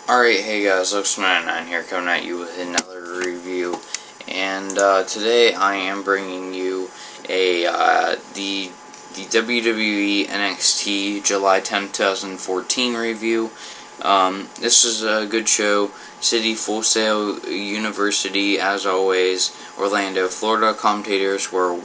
Alright, hey guys, Lux99 here, coming at you with another review, and today I am bringing you the WWE NXT July 10, 2014 review. This is a good show. City, Full Sail, University, as always, Orlando, Florida. Commentators were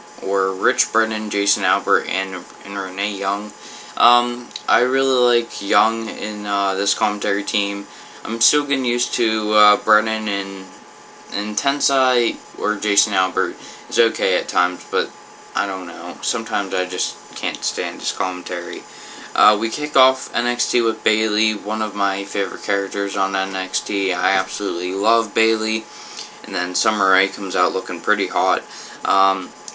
Rich Brennan, Jason Albert, and Renee Young. I really like Young in this commentary team. I'm still getting used to Brennan and Tensai or Jason Albert is okay at times, but I don't know. Sometimes I just can't stand his commentary. We kick off NXT with Bayley, one of my favorite characters on NXT. I absolutely love Bayley. And then Summer Rae comes out looking pretty hot.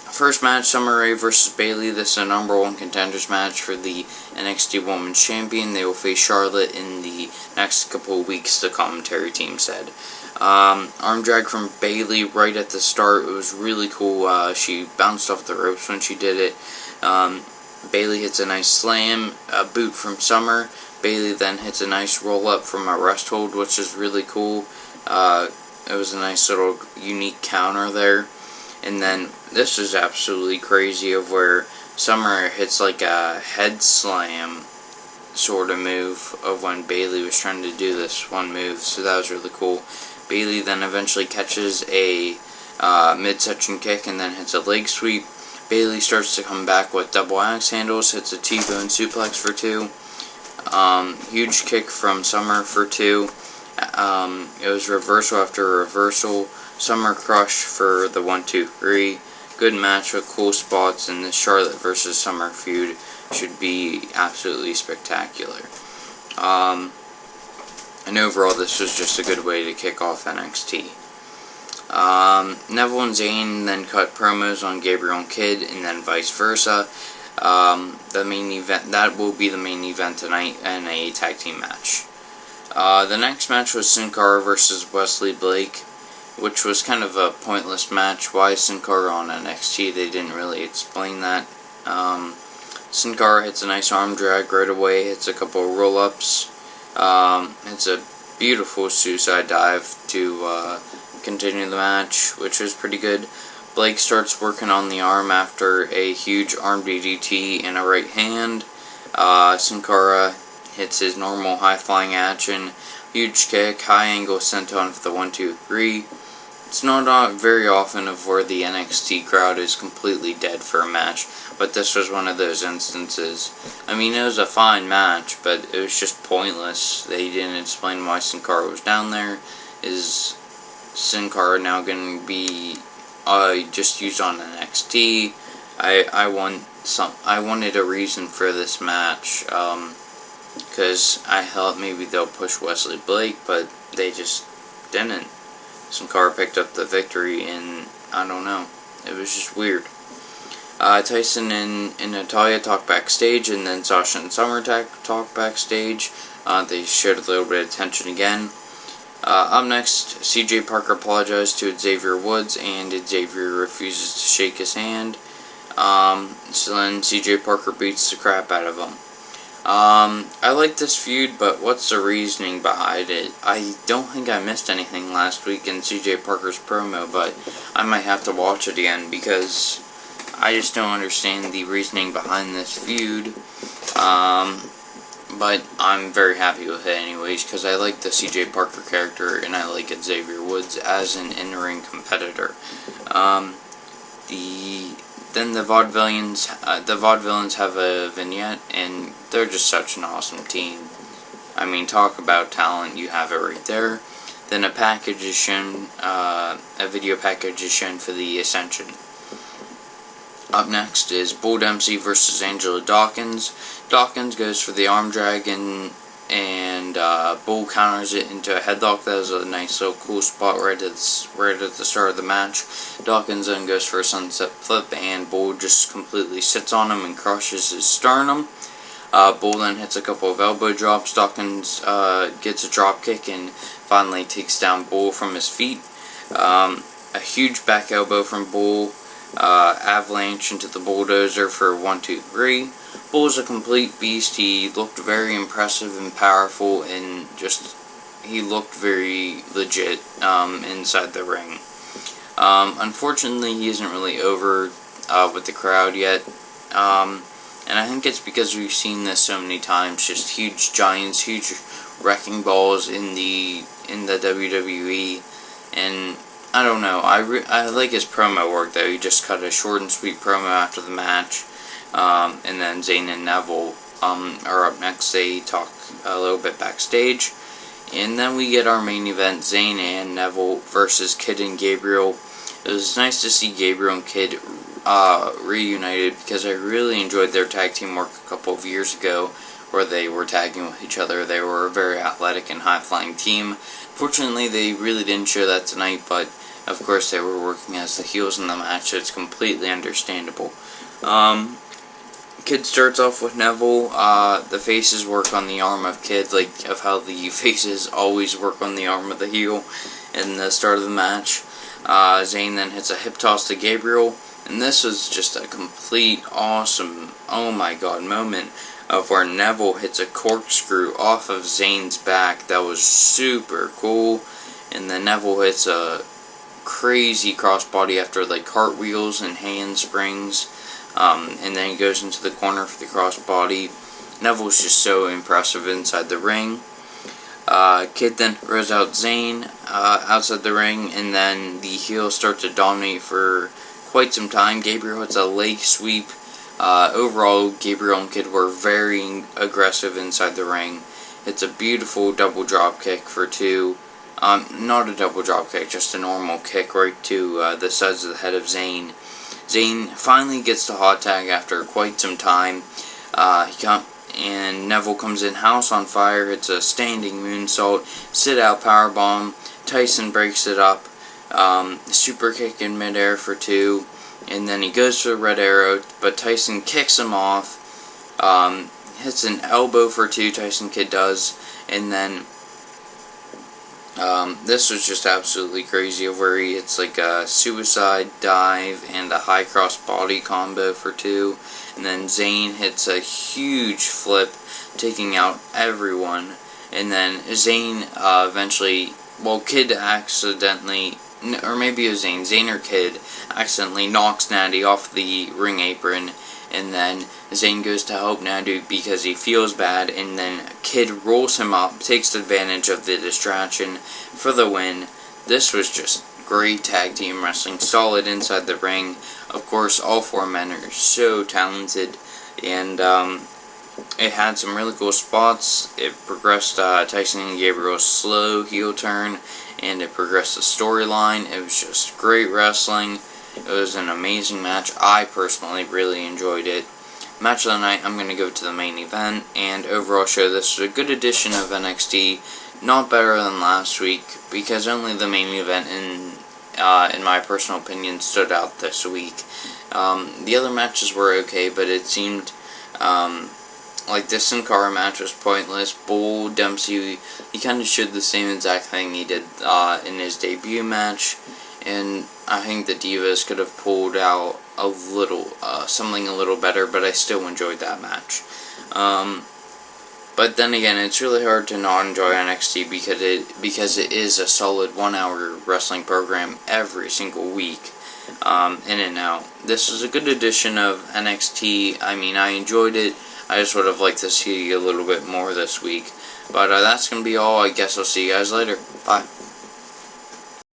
First match, Summer Rae versus Bayley. This is a #1 contenders match for the NXT Women's Champion. They will face Charlotte in the next couple of weeks, the commentary team said. Arm drag from Bayley right at the start. It was really cool. She bounced off the ropes when she did it. Bayley hits a nice slam, a boot from Summer. Bayley then hits a nice roll-up from a rest hold, which is really cool. It was a nice little unique counter there. And then this is absolutely crazy of where Summer hits like a head slam sort of move of when Bayley was trying to do this one move. So that was really cool. Bayley then eventually catches a midsection kick and then hits a leg sweep. Bayley starts to come back with double axe handles, hits a T-bone suplex for 2. Huge kick from Summer for 2. It was reversal after reversal. Summer Crush for the 1-2-3. Good match with cool spots, and the Charlotte versus Summer feud should be absolutely spectacular. And overall, this was just a good way to kick off NXT. Neville and Zayn then cut promos on Gabriel and Kidd, and then vice versa. The main event, that will be the main event tonight in a tag team match. The next match was Sin Cara versus Wesley Blake, which was kind of a pointless match. Why Sin Cara on NXT? They didn't really explain that. Sin Cara hits a nice arm drag right away, hits a couple of roll-ups, hits a beautiful suicide dive to continue the match, which was pretty good. Blake starts working on the arm after a huge arm DDT and a right hand. Sin Cara hits his normal high-flying action, huge kick, high angle senton for the 1-2-3. It's not very often of where the NXT crowd is completely dead for a match, but this was one of those instances. I mean, it was a fine match, but it was just pointless. They didn't explain why Sin Cara was down there. Is Sin Cara now going to be just used on NXT? I wanted a reason for this match, because I thought maybe they'll push Wesley Blake, but they just didn't. Sin Cara picked up the victory, and I don't know. It was just weird. Tyson and Natalya talk backstage, and then Sasha and Summer talk backstage. They showed a little bit of tension again. Up next, CJ Parker apologized to Xavier Woods, and Xavier refuses to shake his hand. So then CJ Parker beats the crap out of him. I like this feud, but what's the reasoning behind it? I don't think I missed anything last week in CJ Parker's promo, but I might have to watch it again because I just don't understand the reasoning behind this feud. But I'm very happy with it anyways, because I like the CJ Parker character, and I like Xavier Woods as an in-ring competitor. Then the Vaudevillains have a vignette, and they're just such an awesome team. I mean, talk about talent, you have it right there. Then a package is shown, a video package is shown for the Ascension. Up next is Bull Dempsey versus Angela Dawkins. Dawkins goes for the arm drag, and Bull counters it into a headlock. That was a nice little cool spot right at the start of the match. Dawkins then goes for a sunset flip, and Bull just completely sits on him and crushes his sternum. Bull then hits a couple of elbow drops. Dawkins gets a drop kick and finally takes down Bull from his feet. A huge back elbow from Bull. Avalanche into the bulldozer for 1-2-3. Bull's a complete beast. He looked very impressive and powerful, and just he looked very legit inside the ring. Unfortunately, he isn't really over with the crowd yet, and I think it's because we've seen this so many times. Just huge giants, huge wrecking balls in the WWE, and I don't know. I like his promo work though. He just cut a short and sweet promo after the match, and then Zayn and Neville are up next. They talk a little bit backstage, and then we get our main event: Zayn and Neville versus Kid and Gabriel. It was nice to see Gabriel and Kid reunited because I really enjoyed their tag team work a couple of years ago, where they were tagging with each other. They were a very athletic and high-flying team. Fortunately, they really didn't show that tonight, but of course they were working as the heels in the match, so it's completely understandable. Kid starts off with Neville. The faces work on the arm of Kid, like of how the faces always work on the arm of the heel in the start of the match. Zayn then hits a hip toss to Gabriel, and this was just a complete awesome, oh my god, moment of where Neville hits a corkscrew off of Zayn's back. That was super cool. And then Neville hits a crazy crossbody after like cartwheels and handsprings. And then he goes into the corner for the crossbody. Neville's just so impressive inside the ring. Kid then throws out Zayn outside the ring, and then the heels start to dominate for quite some time. Gabriel hits a leg sweep. Overall, Gabriel and Kid were very aggressive inside the ring. It's a beautiful double drop kick for two. Not a double drop kick, just a normal kick right to the sides of the head of Zayn. Zayn finally gets the hot tag after quite some time. And Neville comes in house on fire. It's a standing moonsault, sit out powerbomb. Tyson breaks it up. Super kick in midair for two. And then he goes for the red arrow, but Tyson kicks him off. Hits an elbow for two, Tyson Kidd does. And then this was just absolutely crazy, where he hits like a suicide dive and a high cross body combo for two. And then Zayn hits a huge flip, taking out everyone. And then Zayn eventually, well, Kid accidentally, or maybe it was Zayn or Kid, accidentally knocks Natty off the ring apron, and then Zayn goes to help Natty because he feels bad, and then Kid rolls him up, takes advantage of the distraction for the win. This was just great tag team wrestling, solid inside the ring. Of course, all four men are so talented, and it had some really cool spots. It progressed Tyson and Gabriel's slow heel turn, and it progressed the storyline. It was just great wrestling. It was an amazing match. I personally really enjoyed it. Match of the night, I'm going to go to the main event, and overall show this was a good edition of NXT. Not better than last week, because only the main event, in my personal opinion, stood out this week. The other matches were okay, but it seemed like the Sin Cara match was pointless. Bull Dempsey, he kind of showed the same exact thing he did in his debut match, and I think the Divas could have pulled out a little, something a little better, but I still enjoyed that match. But then again, it's really hard to not enjoy NXT because it is a solid 1 hour wrestling program every single week, in and out. This was a good edition of NXT. I mean, I enjoyed it. I just would have liked to see a little bit more this week. But that's going to be all. I guess I'll see you guys later. Bye.